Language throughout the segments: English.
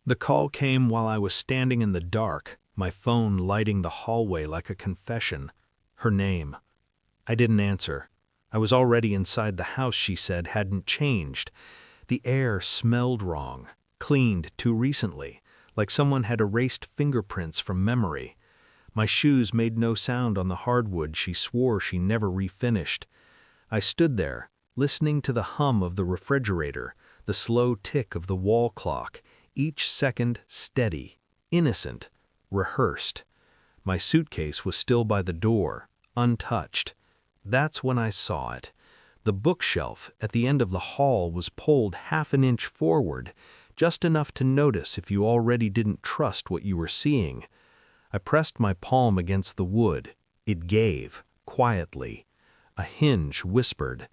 The call came while I was standing in the dark, my phone lighting the hallway like a confession. Her name. I didn't answer. I was already inside the house she said hadn't changed. The air smelled wrong, cleaned too recently, like someone had erased fingerprints from memory. My shoes made no sound on the hardwood she swore she never refinished. I stood there, listening to the hum of the refrigerator, the slow tick of the wall clock, each second steady, innocent, rehearsed. My suitcase was still by the door, untouched. That's when I saw it. The bookshelf at the end of the hall was pulled half an inch forward, just enough to notice if you already didn't trust what you were seeing. I pressed my palm against the wood. It gave, quietly. A hinge whispered.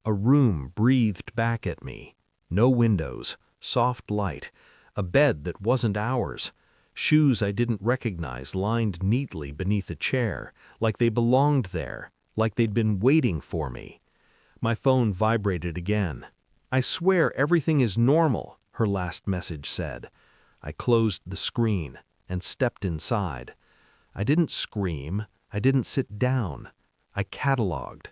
A room breathed back at me. No windows, soft light, a bed that wasn't ours. Shoes I didn't recognize lined neatly beneath a chair, like they belonged there, like they'd been waiting for me. My phone vibrated again. "I swear everything is normal," her last message said. I closed the screen and stepped inside. I didn't scream. I didn't sit down. I cataloged.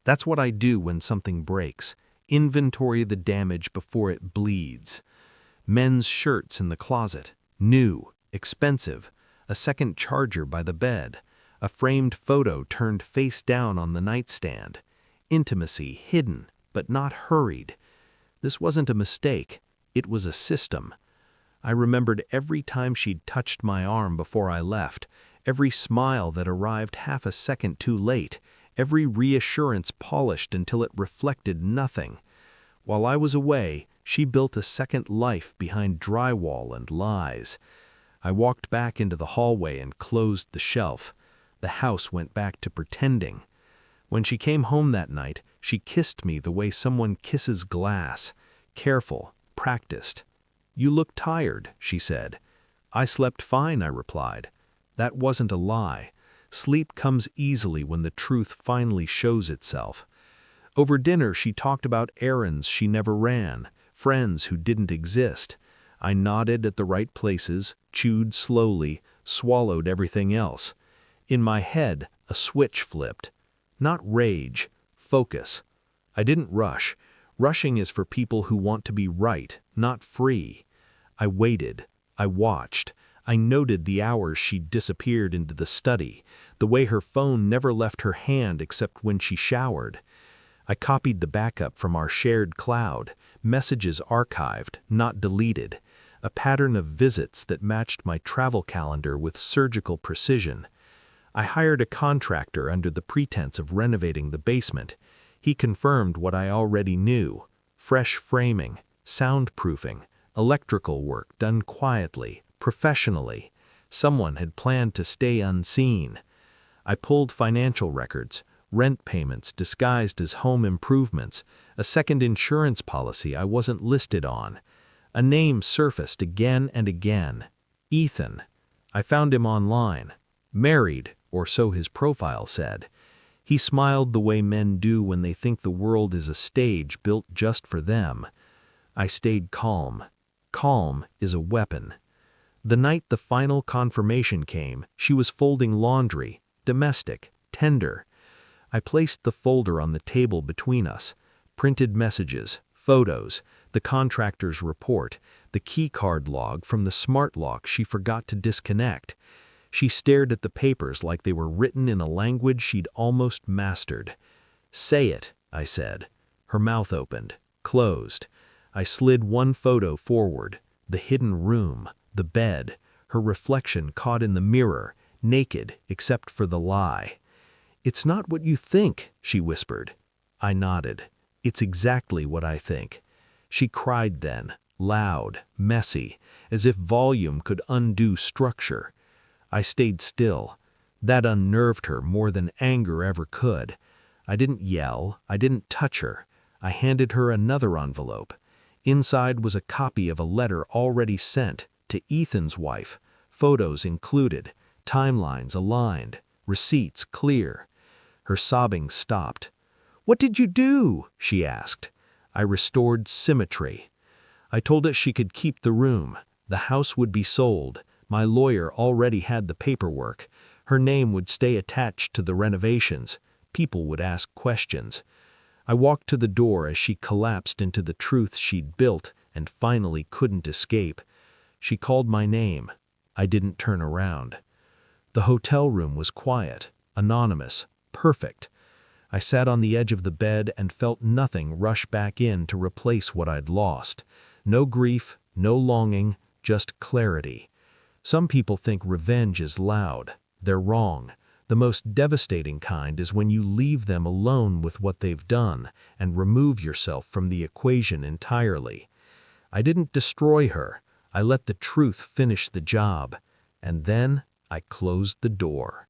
That's what I do when something breaks. Inventory the damage before it bleeds. Men's shirts in the closet. New. Expensive. A second charger by the bed. A framed photo turned face down on the nightstand. Intimacy hidden, but not hurried. This wasn't a mistake. It was a system. I remembered every time she'd touched my arm before I left, every smile that arrived half a second too late, every reassurance polished until it reflected nothing. While I was away, she built a second life behind drywall and lies. I walked back into the hallway and closed the shelf. The house went back to pretending. When she came home that night, she kissed me the way someone kisses glass. Careful, practiced. "You look tired," she said. "I slept fine," I replied. That wasn't a lie. Sleep comes easily when the truth finally shows itself. Over dinner, she talked about errands she never ran, friends who didn't exist. I nodded at the right places, chewed slowly, swallowed everything else. In my head, a switch flipped. Not rage, focus. I didn't rush. Rushing is for people who want to be right, not free. I waited. I watched. I noted the hours she disappeared into the study, the way her phone never left her hand except when she showered. I copied the backup from our shared cloud, messages archived, not deleted, a pattern of visits that matched my travel calendar with surgical precision. I hired a contractor under the pretense of renovating the basement. He confirmed what I already knew: fresh framing, soundproofing, electrical work done quietly, professionally. Someone had planned to stay unseen. I pulled financial records, rent payments disguised as home improvements, a second insurance policy I wasn't listed on. A name surfaced again and again. Ethan. I found him online. Married, or so his profile said. He smiled the way men do when they think the world is a stage built just for them. I stayed calm. Calm is a weapon. The night the final confirmation came, she was folding laundry, domestic, tender. I placed the folder on the table between us. Printed messages, photos, the contractor's report, the keycard log from the smart lock she forgot to disconnect. She stared at the papers like they were written in a language she'd almost mastered. "Say it," I said. Her mouth opened, closed. I slid one photo forward. The hidden room, the bed, her reflection caught in the mirror, naked except for the lie. "It's not what you think," she whispered. I nodded. "It's exactly what I think." She cried then, loud, messy, as if volume could undo structure. I stayed still. That unnerved her more than anger ever could. I didn't yell. I didn't touch her. I handed her another envelope. Inside was a copy of a letter already sent to Ethan's wife, photos included, timelines aligned, receipts clear. Her sobbing stopped. "What did you do?" she asked. I restored symmetry. I told her she could keep the room. The house would be sold. My lawyer already had the paperwork. Her name would stay attached to the renovations. People would ask questions. I walked to the door as she collapsed into the truth she'd built and finally couldn't escape. She called my name. I didn't turn around. The hotel room was quiet, anonymous, perfect. I sat on the edge of the bed and felt nothing rush back in to replace what I'd lost. No grief, no longing, just clarity. Some people think revenge is loud. They're wrong. The most devastating kind is when you leave them alone with what they've done and remove yourself from the equation entirely. I didn't destroy her. I let the truth finish the job. And then I closed the door.